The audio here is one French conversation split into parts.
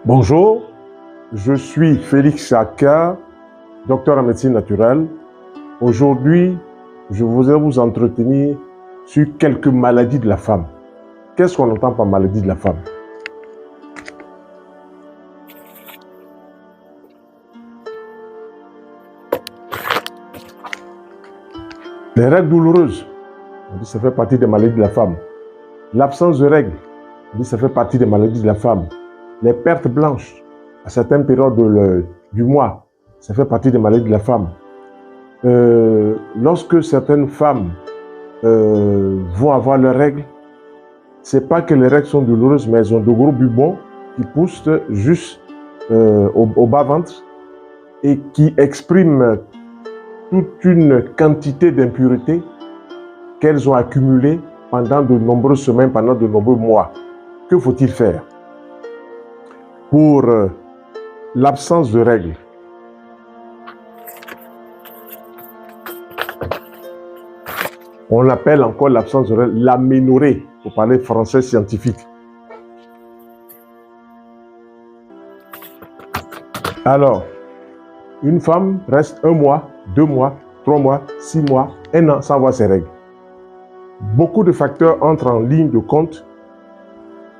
Bonjour, je suis Félix Aka, docteur en médecine naturelle. Aujourd'hui, je voudrais vous entretenir sur quelques maladies de la femme. Qu'est-ce qu'on entend par maladie de la femme? Les règles douloureuses, on dit que ça fait partie des maladies de la femme. L'absence de règles, on dit que ça fait partie des maladies de la femme. Les pertes blanches, à certaines périodes du mois, ça fait partie des maladies de la femme. Lorsque certaines femmes vont avoir leurs règles, c'est pas que les règles sont douloureuses, mais elles ont de gros bubons qui poussent juste au bas-ventre et qui expriment toute une quantité d'impuretés qu'elles ont accumulées pendant de nombreuses semaines, pendant de nombreux mois. Que faut-il faire? Pour l'absence de règles, on appelle encore l'absence de règles l'aménorrhée, pour parler français scientifique. Alors, une femme reste 1 mois, 2 mois, 3 mois, 6 mois, 1 an sans voir ses règles. Beaucoup de facteurs entrent en ligne de compte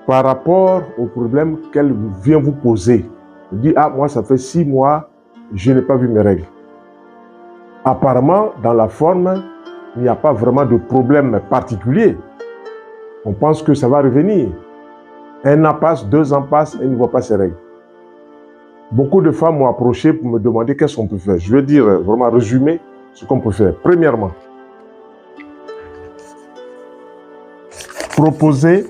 par rapport au problème qu'elle vient vous poser. Vous dites, ah, moi, ça fait 6 mois, je n'ai pas vu mes règles. Apparemment, dans la forme, il n'y a pas vraiment de problème particulier. On pense que ça va revenir. 1 an passe, 2 ans passent, elle ne voit pas ses règles. Beaucoup de femmes m'ont approché pour me demander qu'est-ce qu'on peut faire. Je vais dire, vraiment résumer ce qu'on peut faire. Premièrement, proposer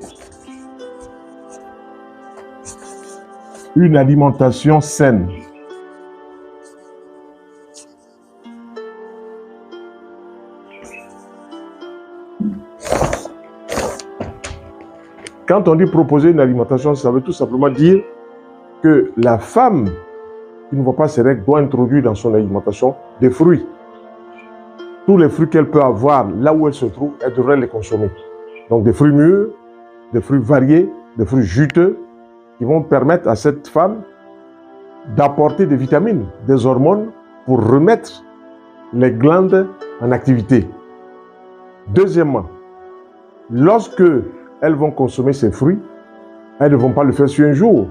une alimentation saine. Quand on dit proposer une alimentation, ça veut tout simplement dire que la femme qui ne voit pas ses règles doit introduire dans son alimentation des fruits. Tous les fruits qu'elle peut avoir là où elle se trouve, elle devrait les consommer. Donc des fruits mûrs, des fruits variés, des fruits juteux qui vont permettre à cette femme d'apporter des vitamines, des hormones pour remettre les glandes en activité. Deuxièmement, lorsque elles vont consommer ces fruits, elles ne vont pas le faire sur un jour.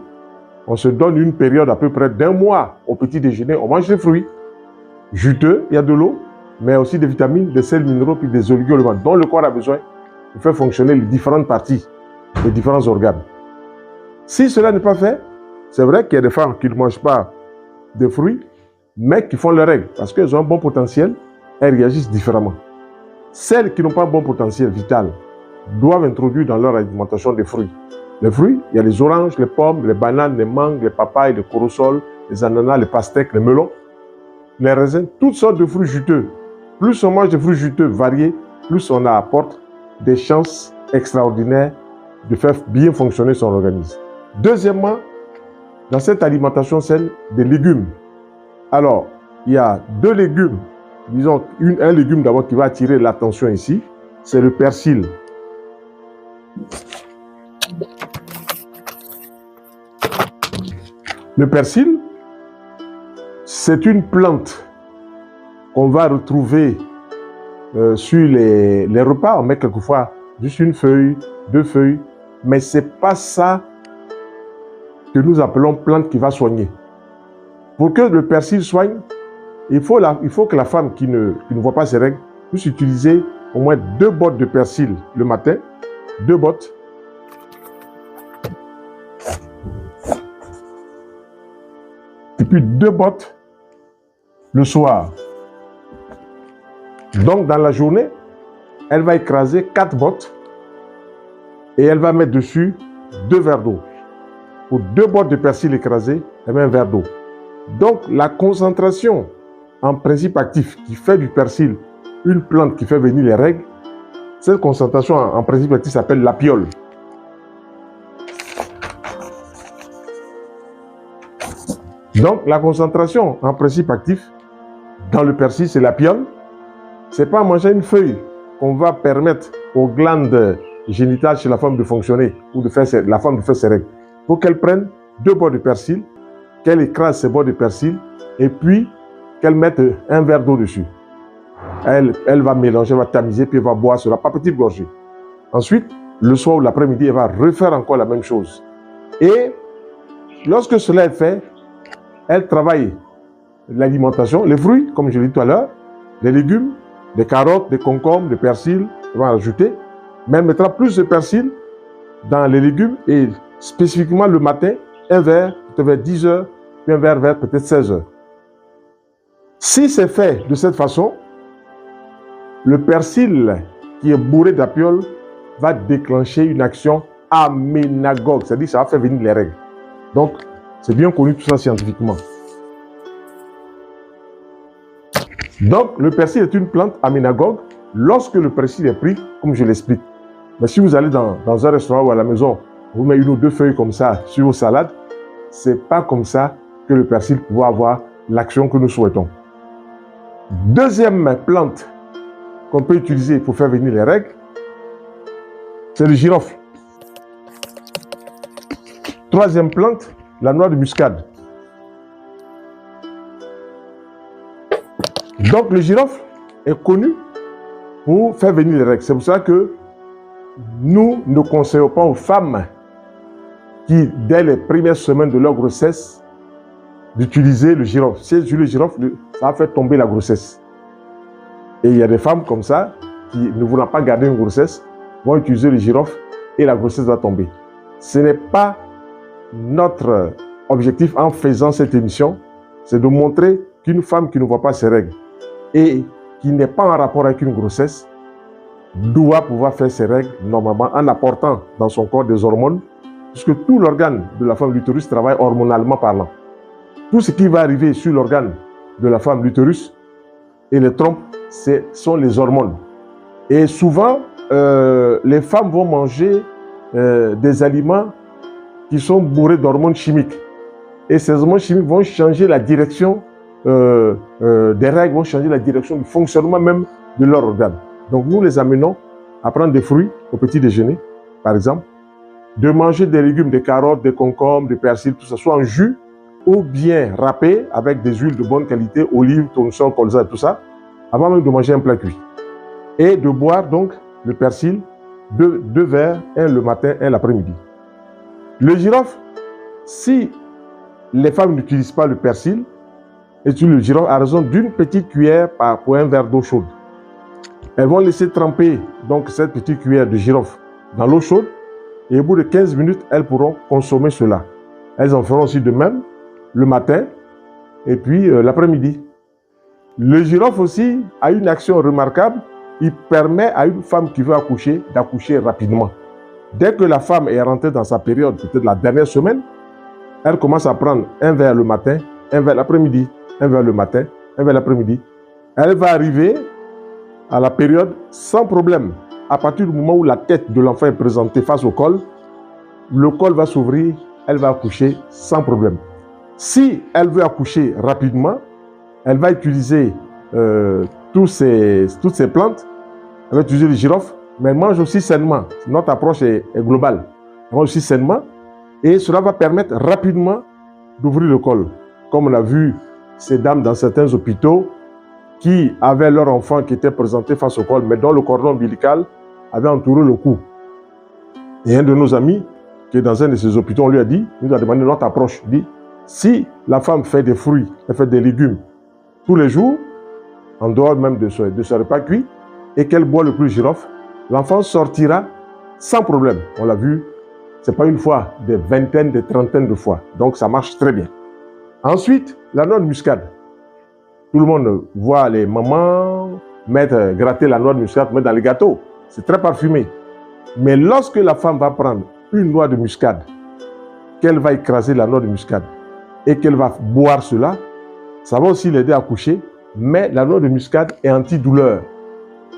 On se donne une période à peu près d'1 mois au petit déjeuner, on mange des fruits juteux, il y a de l'eau, mais aussi des vitamines, des sels minéraux puis des oligo-éléments dont le corps a besoin pour faire fonctionner les différentes parties, les différents organes. Si cela n'est pas fait, c'est vrai qu'il y a des femmes qui ne mangent pas de fruits, mais qui font leurs règles parce qu'elles ont un bon potentiel, elles réagissent différemment. Celles qui n'ont pas un bon potentiel vital doivent introduire dans leur alimentation des fruits. Les fruits, il y a les oranges, les pommes, les bananes, les mangues, les papayes, les corosol, les ananas, les pastèques, les melons, les raisins, toutes sortes de fruits juteux. Plus on mange de fruits juteux variés, plus on apporte des chances extraordinaires de faire bien fonctionner son organisme. Deuxièmement, dans cette alimentation saine, des légumes. Alors, il y a 2 légumes. Disons, un légume d'abord qui va attirer l'attention ici, c'est le persil. Le persil, c'est une plante qu'on va retrouver sur les repas. On met quelquefois juste 1 feuille, 2 feuilles, mais ce n'est pas ça que nous appelons plante qui va soigner. Pour que le persil soigne, il faut que la femme qui ne voit pas ses règles puisse utiliser au moins 2 bottes de persil le matin, 2 bottes. Et puis 2 bottes le soir. Donc dans la journée, elle va écraser 4 bottes et elle va mettre dessus 2 verres d'eau. Pour 2 bottes de persil écrasées, elle met 1 verre d'eau. Donc la concentration en principe actif qui fait du persil une plante qui fait venir les règles, cette concentration en principe actif s'appelle l'apiole. Donc la concentration en principe actif dans le persil, c'est l'apiole. Ce n'est pas manger une feuille qu'on va permettre aux glandes génitales chez la femme de fonctionner ou de faire la femme de faire ses règles. Il faut qu'elle prenne 2 bords de persil, qu'elle écrase ces bords de persil et puis qu'elle mette un verre d'eau dessus. Elle va mélanger, elle va tamiser, puis elle va boire cela par petites gorgées. Ensuite, le soir ou l'après-midi, elle va refaire encore la même chose. Et lorsque cela est fait, elle travaille l'alimentation, les fruits, comme je l'ai dit tout à l'heure, les légumes, des carottes, des concombres, des persils, elle va rajouter. Mais elle mettra plus de persil dans les légumes et spécifiquement le matin, un verre, peut-être vers 10 heures, puis un verre vers peut-être 16 heures. Si c'est fait de cette façon, le persil qui est bourré d'apiole va déclencher une action aménagogue, c'est-à-dire que ça va faire venir les règles. Donc, c'est bien connu tout ça scientifiquement. Donc, le persil est une plante aménagogue lorsque le persil est pris, comme je l'explique. Mais si vous allez dans un restaurant ou à la maison, vous mettez 1 ou 2 feuilles comme ça sur vos salades, c'est pas comme ça que le persil pourra avoir l'action que nous souhaitons. Deuxième plante qu'on peut utiliser pour faire venir les règles, c'est le girofle. Troisième plante, la noix de muscade. Donc le girofle est connu pour faire venir les règles. C'est pour ça que nous ne conseillons pas aux femmes qui, dès les premières semaines de leur grossesse, d'utiliser le girofle. Si elles utilisent le girofle, ça va faire tomber la grossesse. Et il y a des femmes comme ça qui, ne voulant pas garder une grossesse, vont utiliser le girofle et la grossesse va tomber. Ce n'est pas notre objectif en faisant cette émission, c'est de montrer qu'une femme qui ne voit pas ses règles et qui n'est pas en rapport avec une grossesse doit pouvoir faire ses règles normalement en apportant dans son corps des hormones, puisque tout l'organe de la femme, l'utérus, travaille hormonalement parlant. Tout ce qui va arriver sur l'organe de la femme, l'utérus et les trompes, ce sont les hormones. Et souvent, les femmes vont manger des aliments qui sont bourrés d'hormones chimiques. Et ces hormones chimiques vont changer la direction des règles, vont changer la direction du fonctionnement même de leur organe. Donc nous les amenons à prendre des fruits au petit déjeuner, par exemple, de manger des légumes, des carottes, des concombres, des persils, tout ça, soit en jus ou bien râpé avec des huiles de bonne qualité, olives, tournesol, colza et tout ça, avant même de manger un plat cuit. Et de boire donc le persil, 2 verres, un le matin, un l'après-midi. Le girofle, si les femmes n'utilisent pas le persil, utilisent le girofle à raison d'une petite cuillère pour un verre d'eau chaude. Elles vont laisser tremper donc cette petite cuillère de girofle dans l'eau chaude et au bout de 15 minutes, elles pourront consommer cela. Elles en feront aussi de même le matin et puis l'après-midi. Le girofle aussi a une action remarquable. Il permet à une femme qui veut accoucher d'accoucher rapidement. Dès que la femme est rentrée dans sa période, peut-être la dernière semaine, elle commence à prendre un verre le matin, un verre l'après-midi, un verre le matin, un verre l'après-midi. Elle va arriver à la période sans problème. À partir du moment où la tête de l'enfant est présentée face au col, le col va s'ouvrir, elle va accoucher sans problème. Si elle veut accoucher rapidement, elle va utiliser toutes ces plantes, elle va utiliser le girofle, mais elle mange aussi sainement. Notre approche est globale. Elle mange aussi sainement et cela va permettre rapidement d'ouvrir le col. Comme on a vu ces dames dans certains hôpitaux qui avaient leur enfant qui était présenté face au col, mais dont le cordon ombilical avait entouré le cou. Et un de nos amis, qui est dans un de ces hôpitaux, on lui a dit, il nous a demandé notre approche. Il dit, si la femme fait des fruits, elle fait des légumes tous les jours, en dehors même de ce repas cuit, et qu'elle boit le plus girofle, l'enfant sortira sans problème. On l'a vu, ce n'est pas une fois, des vingtaines, des trentaines de fois. Donc ça marche très bien. Ensuite, la noix de muscade. Tout le monde voit les mamans gratter la noix de muscade, mettre dans les gâteaux. C'est très parfumé. Mais lorsque la femme va prendre une noix de muscade, qu'elle va écraser la noix de muscade et qu'elle va boire cela, ça va aussi l'aider à coucher. Mais la noix de muscade est antidouleur.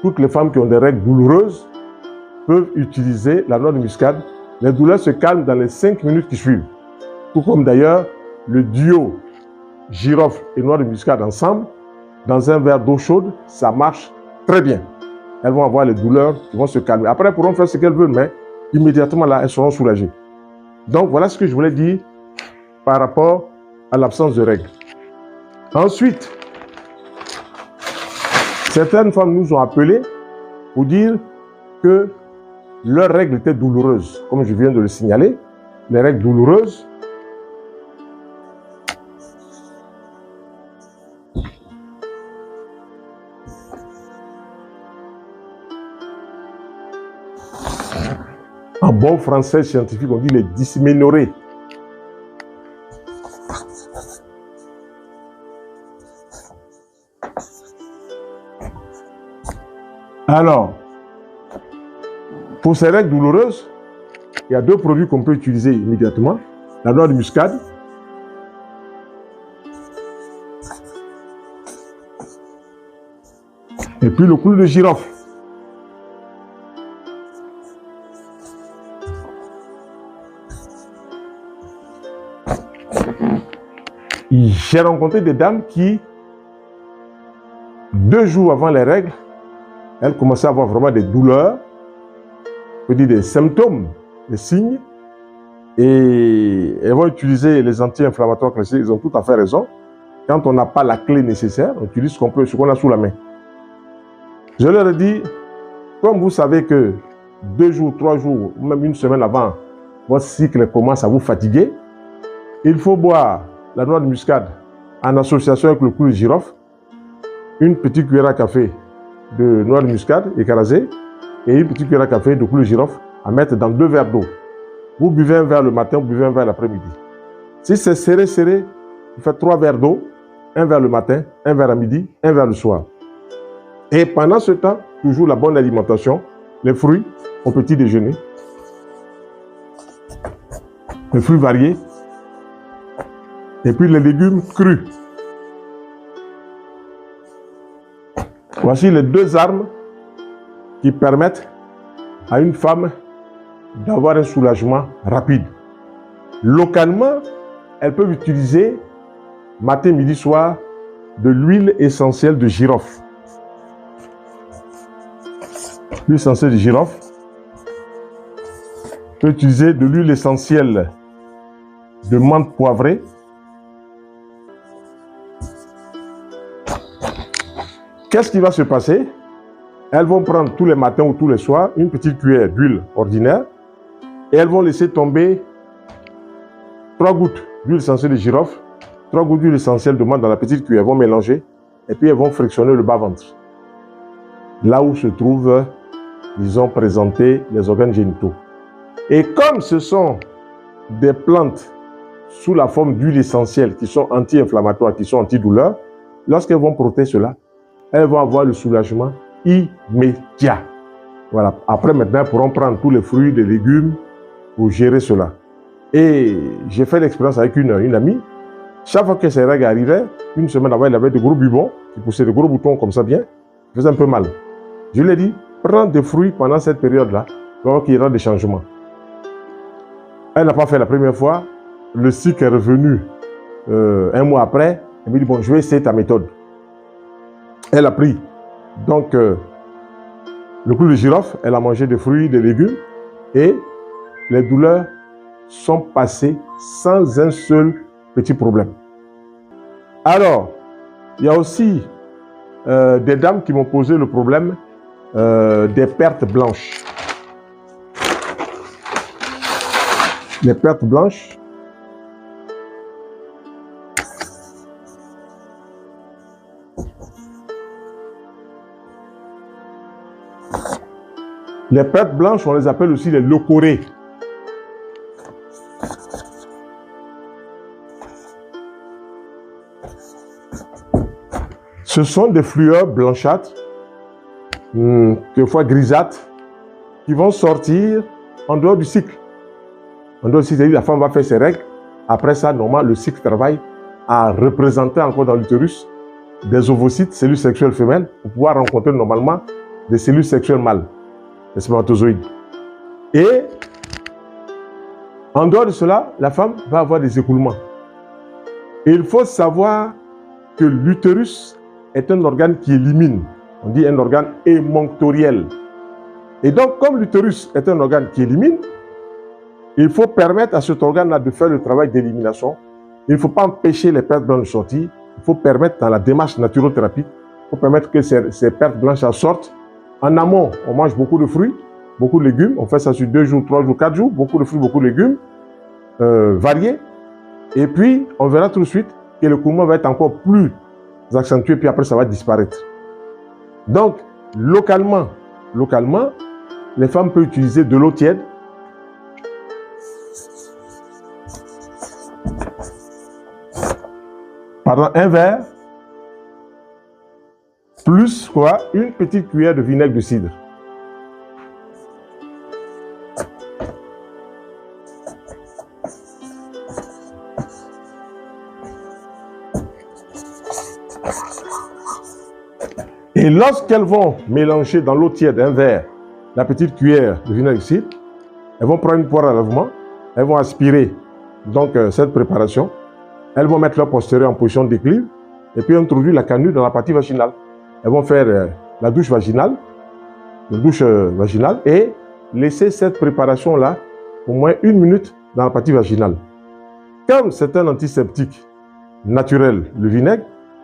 Toutes les femmes qui ont des règles douloureuses peuvent utiliser la noix de muscade. Les douleurs se calment dans les 5 minutes qui suivent. Tout comme d'ailleurs le duo girofle et noix de muscade ensemble, dans un verre d'eau chaude, ça marche très bien. Elles vont avoir les douleurs qui vont se calmer. Après, elles pourront faire ce qu'elles veulent, mais immédiatement là, elles seront soulagées. Donc, voilà ce que je voulais dire par rapport à l'absence de règles. Ensuite, certaines femmes nous ont appelés pour dire que leurs règles étaient douloureuses. Comme je viens de le signaler, les règles douloureuses en bon français scientifique, on dit les dysménorrhées. Alors, pour ces règles douloureuses, il y a 2 produits qu'on peut utiliser immédiatement. La noix de muscade et puis le clou de girofle. J'ai rencontré des dames qui, 2 jours avant les règles, elles commençaient à avoir vraiment des douleurs, on peut dire des symptômes, des signes, et elles vont utiliser les anti-inflammatoires classiques. Ils ont tout à fait raison. Quand on n'a pas la clé nécessaire, on utilise ce qu'on a sous la main. Je leur ai dit, comme vous savez que 2 jours, 3 jours, ou même 1 semaine avant, votre cycle commence à vous fatiguer, il faut boire la noix de muscade en association avec le clou de girofle, une petite cuillère à café de noix de muscade écrasée et une petite cuillère à café de clou de girofle à mettre dans 2 verres d'eau. Vous buvez un verre le matin, vous buvez un verre l'après-midi. Si c'est serré, vous faites 3 verres d'eau, un verre le matin, un verre à midi, un verre le soir. Et pendant ce temps, toujours la bonne alimentation, les fruits au petit déjeuner, les fruits variés, et puis les légumes crus. Voici les 2 armes qui permettent à une femme d'avoir un soulagement rapide. Localement, elles peuvent utiliser matin, midi, soir de l'huile essentielle de girofle. L'huile essentielle de girofle. On peut utiliser de l'huile essentielle de menthe poivrée. Qu'est-ce qui va se passer? Elles vont prendre tous les matins ou tous les soirs une petite cuillère d'huile ordinaire et elles vont laisser tomber 3 gouttes d'huile essentielle de girofle, 3 gouttes d'huile essentielle de menthe dans la petite cuillère. Elles vont mélanger et puis elles vont frictionner le bas-ventre. Là où se trouvent, ils ont présenté les organes génitaux. Et comme ce sont des plantes sous la forme d'huile essentielle qui sont anti-inflammatoires, qui sont antidouleurs, lorsqu'elles vont frotter cela, elles vont avoir le soulagement immédiat. Voilà. Après, maintenant, elles pourront prendre tous les fruits, les légumes pour gérer cela. Et j'ai fait l'expérience avec une amie. Chaque fois que ses règles arrivaient, 1 semaine avant, elle avait de gros bubons qui poussaient de gros boutons comme ça bien, qui faisaient un peu mal. Je lui ai dit, prends des fruits pendant cette période-là, pour qu'il y aura des changements. Elle n'a pas fait la première fois. Le cycle est revenu 1 mois après. Elle me dit, bon, je vais essayer ta méthode. Elle a pris donc le clou de girofle, elle a mangé des fruits, des légumes et les douleurs sont passées sans un seul petit problème. Alors, il y a aussi des dames qui m'ont posé le problème des pertes blanches. Les pertes blanches. Les pertes blanches, on les appelle aussi les leucorrhées. Ce sont des flueurs blanchâtres, quelquefois grisâtres, qui vont sortir en dehors du cycle. En dehors du cycle, c'est-à-dire la femme va faire ses règles. Après ça, normalement, le cycle travaille à représenter encore dans l'utérus des ovocytes, cellules sexuelles femelles, pour pouvoir rencontrer normalement des cellules sexuelles mâles, les spermatozoïdes. Et en dehors de cela, la femme va avoir des écoulements. Et il faut savoir que l'utérus est un organe qui élimine. On dit un organe émonctoriel. Et donc, comme l'utérus est un organe qui élimine, il faut permettre à cet organe-là de faire le travail d'élimination Il ne faut pas empêcher les pertes blanches de sortir. Il faut permettre, dans la démarche naturothérapie, il faut permettre que ces pertes blanches sortent. En amont, on mange beaucoup de fruits, beaucoup de légumes. On fait ça sur 2 jours, 3 jours, 4 jours. Beaucoup de fruits, beaucoup de légumes variés. Et puis, on verra tout de suite que le coulement va être encore plus accentué, puis après, ça va disparaître. Donc, localement, les femmes peuvent utiliser de l'eau tiède. Pardon, un verre, plus quoi, une petite cuillère de vinaigre de cidre. Et lorsqu'elles vont mélanger dans l'eau tiède un verre, la petite cuillère de vinaigre de cidre, elles vont prendre une poire à lavement, elles vont aspirer donc cette préparation, elles vont mettre leur postérieur en position d'équilibre et puis introduire la canule dans la partie vaginale. Elles vont faire la douche vaginale, et laisser cette préparation-là au moins 1 minute dans la partie vaginale. Comme c'est un antiseptique naturel, le vinaigre,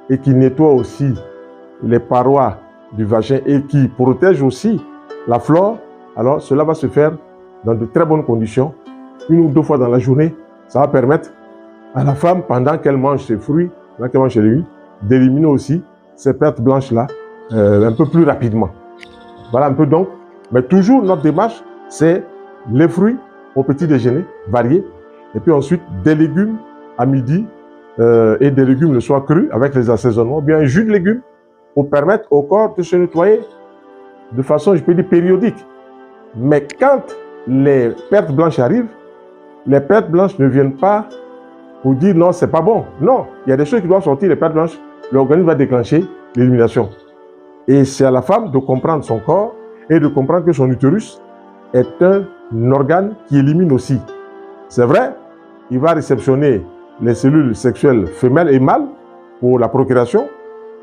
et qui nettoie aussi les parois du vagin et qui protège aussi la flore, alors cela va se faire dans de très bonnes conditions, 1 ou 2 fois dans la journée. Ça va permettre à la femme, pendant qu'elle mange ses fruits, pendant qu'elle mange ses légumes, d'éliminer aussi ces pertes blanches-là un peu plus rapidement. Voilà un peu donc. Mais toujours, notre démarche, c'est les fruits au petit déjeuner, variés, et puis ensuite des légumes à midi et des légumes le soir crus avec les assaisonnements, ou bien un jus de légumes pour permettre au corps de se nettoyer de façon, je peux dire, périodique. Mais quand les pertes blanches arrivent, les pertes blanches ne viennent pas pour dire non, c'est pas bon. Non, il y a des choses qui doivent sortir, les pertes blanches, l'organisme va déclencher l'élimination. Et c'est à la femme de comprendre son corps et de comprendre que son utérus est un organe qui élimine aussi. C'est vrai, il va réceptionner les cellules sexuelles femelles et mâles pour la procréation,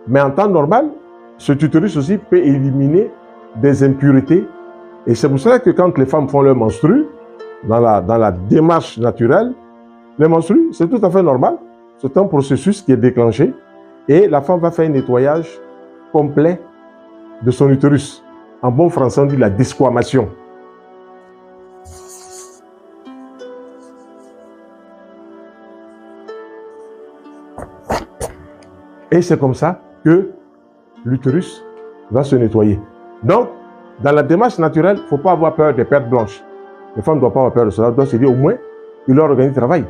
mais en temps normal, ce utérus aussi peut éliminer des impuretés. Et c'est pour cela que quand les femmes font leur menstru, dans la démarche naturelle, les menstrues, c'est tout à fait normal. C'est un processus qui est déclenché et la femme va faire un nettoyage complet de son utérus. En bon français, on dit la desquamation. Et c'est comme ça que l'utérus va se nettoyer. Donc, dans la démarche naturelle, il ne faut pas avoir peur des pertes blanches. Les femmes ne doivent pas avoir peur de cela. Elles doivent se dire au moins que leur organisme travaille.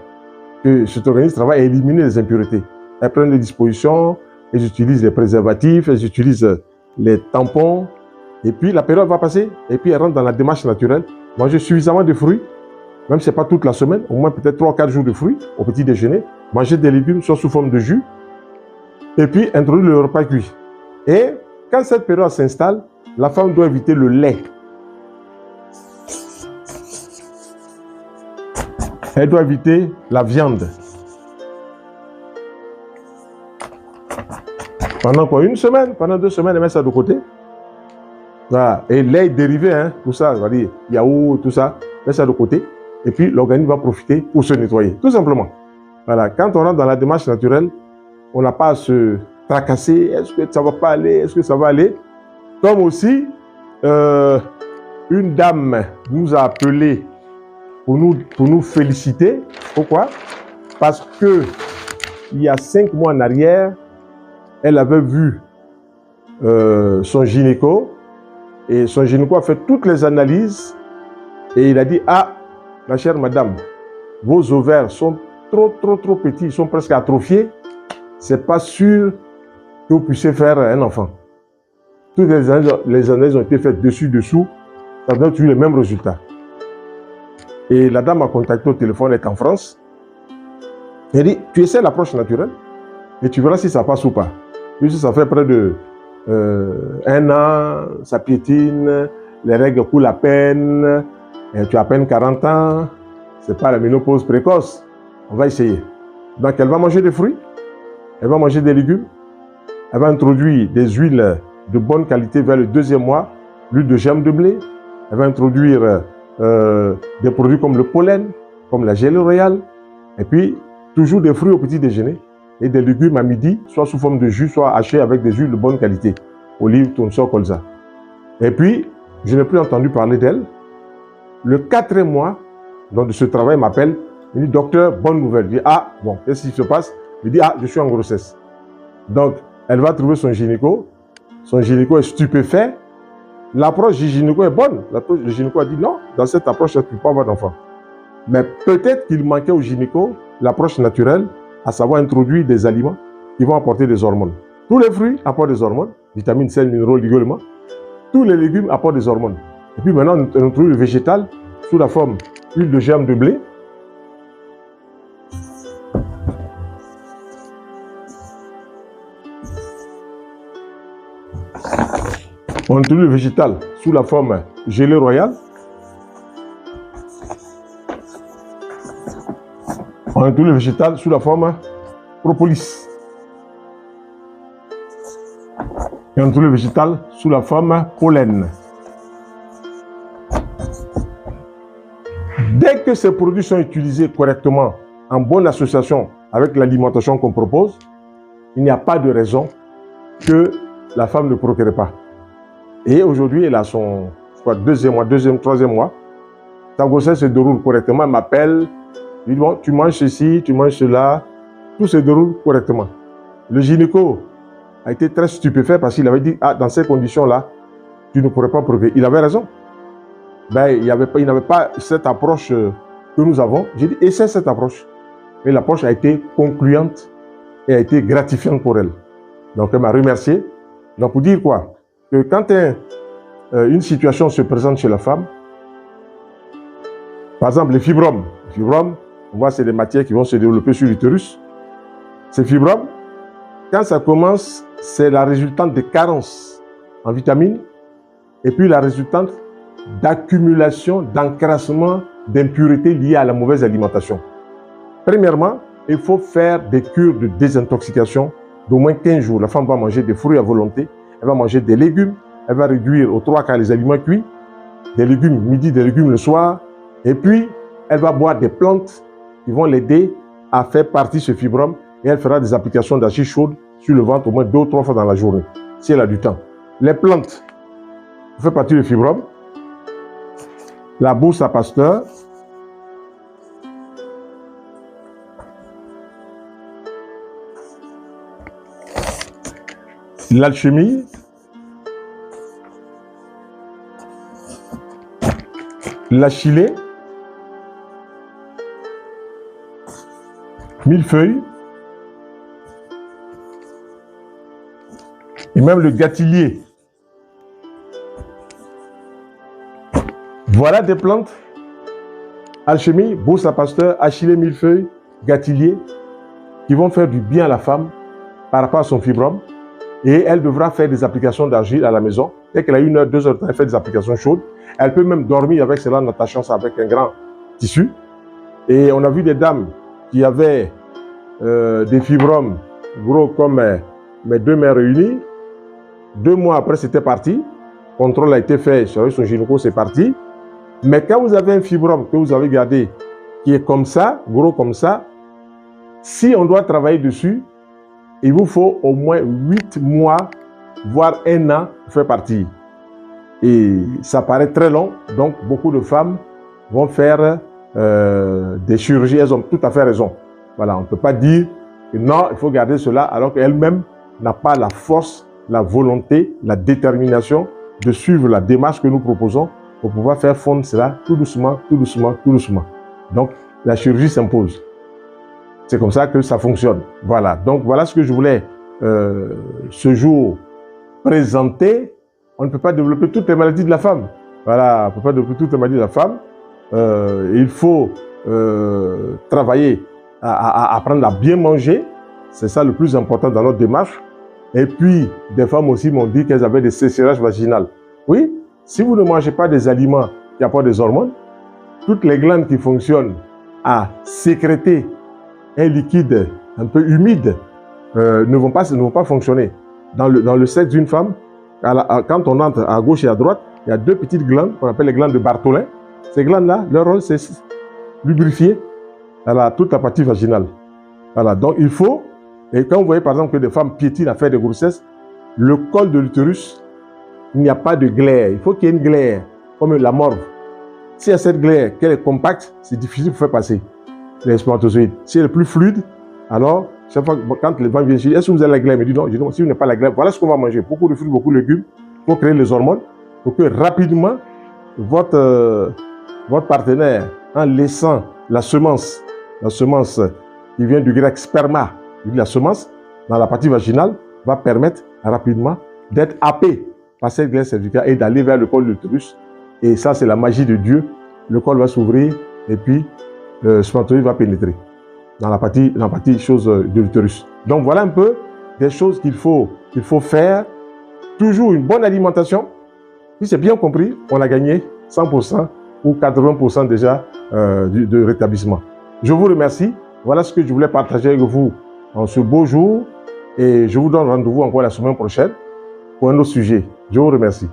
Que cet organisme travaille à éliminer les impuretés. Elles prennent les dispositions, elles utilisent les préservatifs, elles utilisent les tampons. Et puis la période va passer. Et puis elles rentrent dans la démarche naturelle. Manger suffisamment de fruits, même si ce n'est pas toute la semaine, au moins peut-être 3 ou 4 jours de fruits au petit déjeuner. Manger des légumes, soit sous forme de jus. Et puis introduire le repas cuit. Et quand cette période s'installe, la femme doit éviter le lait. Elle doit éviter la viande. Pendant quoi? 1 semaine, pendant 2 semaines, elle met ça de côté. Voilà. Et lait dérivé, hein, tout ça, on va dire yaourt, tout ça, met ça de côté. Et puis l'organisme va profiter pour se nettoyer, tout simplement. Voilà. Quand on rentre dans la démarche naturelle, on n'a pas à se tracasser. Est-ce que ça ne va pas aller? Est-ce que ça va aller? Comme aussi, une dame nous a appelé pour nous féliciter. Pourquoi? Parce que il y a 5 mois en arrière, elle avait vu son gynéco et son gynéco a fait toutes les analyses et il a dit: ah, ma chère madame, vos ovaires sont trop petits, ils sont presque atrophiés. C'est pas sûr que vous puissiez faire un enfant. Toutes les analyses ont été faites dessus-dessous, ça donne toujours les mêmes résultats. Et la dame m'a contacté au téléphone, elle est en France. Elle dit: tu essaies l'approche naturelle et tu verras si ça passe ou pas. Puis ça fait près de 1 an, ça piétine, les règles coulent à peine, et tu as à peine 40 ans, c'est pas la ménopause précoce. On va essayer. Donc elle va manger des fruits, elle va manger des légumes, elle va introduire des huiles de bonne qualité vers le 2e mois, l'huile de germe de blé, elle va introduire des produits comme le pollen, comme la gelée royale, et puis toujours des fruits au petit déjeuner et des légumes à midi, soit sous forme de jus, soit hachés avec des huiles de bonne qualité, olives, tournesol, colza. Et puis, je n'ai plus entendu parler d'elle. Le 4e mois donc, de ce travail, il m'appelle, il dit, docteur, bonne nouvelle. Je dis, ah, bon, qu'est-ce qui se passe? Il dit, ah, je suis en grossesse. Donc, elle va trouver son gynéco. Son gynéco est stupéfait. L'approche du gynéco est bonne. L'approche du gynéco a dit, non, dans cette approche, tu ne peux pas avoir d'enfant. Mais peut-être qu'il manquait au gynéco l'approche naturelle, à savoir introduire des aliments qui vont apporter des hormones. Tous les fruits apportent des hormones, vitamines, sels, minéraux, oligo-éléments. Tous les légumes apportent des hormones. Et puis maintenant, on introduit le végétal sous la forme d'huile de germe de blé. On introduit le végétal sous la forme gelée royale. On introduit le végétal sous la forme propolis. Et on introduit le végétal sous la forme pollen. Dès que ces produits sont utilisés correctement, en bonne association avec l'alimentation qu'on propose, il n'y a pas de raison que la femme ne procrée pas. Et aujourd'hui, elle a son 2e mois, 3e mois. Sa grossesse se déroule correctement. Elle m'appelle, elle dit, bon, tu manges ceci, tu manges cela. Tout se déroule correctement. Le gynéco a été très stupéfait parce qu'il avait dit, ah, dans ces conditions-là, tu ne pourrais pas procréer. Il avait raison. Ben, il n'avait pas cette approche que nous avons. J'ai dit, essaie cette approche. Et l'approche a été concluante et a été gratifiante pour elle. Donc, elle m'a remercié. Donc, pour dire quoi? Que quand une situation se présente chez la femme, par exemple, les fibromes. Les fibromes, on voit, c'est des matières qui vont se développer sur l'utérus. Ces fibromes, quand ça commence, c'est la résultante de carences en vitamines et puis la résultante d'accumulation, d'encrassement d'impuretés liées à la mauvaise alimentation. Premièrement, il faut faire des cures de désintoxication d'au moins 15 jours. La femme va manger des fruits à volonté, elle va manger des légumes, elle va réduire aux 3 quarts les aliments cuits, des légumes midi, des légumes le soir, et puis elle va boire des plantes qui vont l'aider à faire partie de ce fibrome et elle fera des applications d'argile chaude sur le ventre au moins 2 ou 3 fois dans la journée, si elle a du temps. Les plantes font partie du fibrome. La bourse à Pasteur, l'alchimie, l'achillée, millefeuille et même le gâtillier. Voilà des plantes, alchimie, bourse à Pasteur, achillée, millefeuille, gâtillier, qui vont faire du bien à la femme par rapport à son fibrome. Et elle devra faire des applications d'argile à la maison. Dès qu'elle a 1 heure, 2 heures de temps, elle fait des applications chaudes. Elle peut même dormir avec cela en attachant ça avec un grand tissu. Et on a vu des dames qui avaient des fibromes gros comme mes 2 mains réunies. 2 mois après, c'était parti. Contrôle a été fait sur son gynéco, c'est parti. Mais quand vous avez un fibrome que vous avez gardé, qui est comme ça, gros comme ça, si on doit travailler dessus, il vous faut au moins 8 mois, voire 1 an pour faire partir. Et ça paraît très long, donc beaucoup de femmes vont faire des chirurgies, elles ont tout à fait raison. Voilà, on ne peut pas dire que non, il faut garder cela, alors qu'elle-même n'a pas la force, la volonté, la détermination de suivre la démarche que nous proposons pour pouvoir faire fondre cela tout doucement, tout doucement, tout doucement. Donc, la chirurgie s'impose. C'est comme ça que ça fonctionne. Voilà. Donc, voilà ce que je voulais ce jour présenter. On ne peut pas développer toutes les maladies de la femme. Voilà. On ne peut pas développer toutes les maladies de la femme. Il faut travailler à apprendre à bien manger. C'est ça le plus important dans notre démarche. Et puis, des femmes aussi m'ont dit qu'elles avaient des sécherages vaginales. Oui, si vous ne mangez pas des aliments qui apportent des hormones, toutes les glandes qui fonctionnent à sécréter un liquide un peu humide ne vont pas fonctionner. Dans le sexe d'une femme, quand on entre à gauche et à droite, il y a 2 petites glandes qu'on appelle les glandes de Bartholin. Ces glandes-là, leur rôle, c'est lubrifier toute la partie vaginale. Voilà, donc il faut, et quand vous voyez par exemple que des femmes piétinent à faire des grossesses, le col de l'utérus, il n'y a pas de glaire. Il faut qu'il y ait une glaire, comme la morve. S'il y a cette glaire, qu'elle est compacte, c'est difficile pour faire passer les spermatozoïdes. Si elle est plus fluide, alors, chaque fois, quand les femmes viennent, je dis, est-ce que vous avez la glaire? Mais dis non, si vous n'avez pas la glaire, voilà ce qu'on va manger. Beaucoup de fruits, beaucoup de légumes, pour créer les hormones, pour que rapidement, votre partenaire, en laissant la semence qui vient du grec sperma, la semence, dans la partie vaginale, va permettre rapidement d'être happé par cette glaire cervicale et d'aller vers le col de l'utérus. Et ça, c'est la magie de Dieu. Le col va s'ouvrir et puis le spermatozoïde va pénétrer dans la partie chose de l'utérus. Donc, voilà un peu des choses qu'il faut faire. Toujours une bonne alimentation. Si c'est bien compris, on a gagné 100% ou 80% déjà de rétablissement. Je vous remercie. Voilà ce que je voulais partager avec vous en ce beau jour. Et je vous donne rendez-vous encore la semaine prochaine pour un autre sujet. Je vous remercie.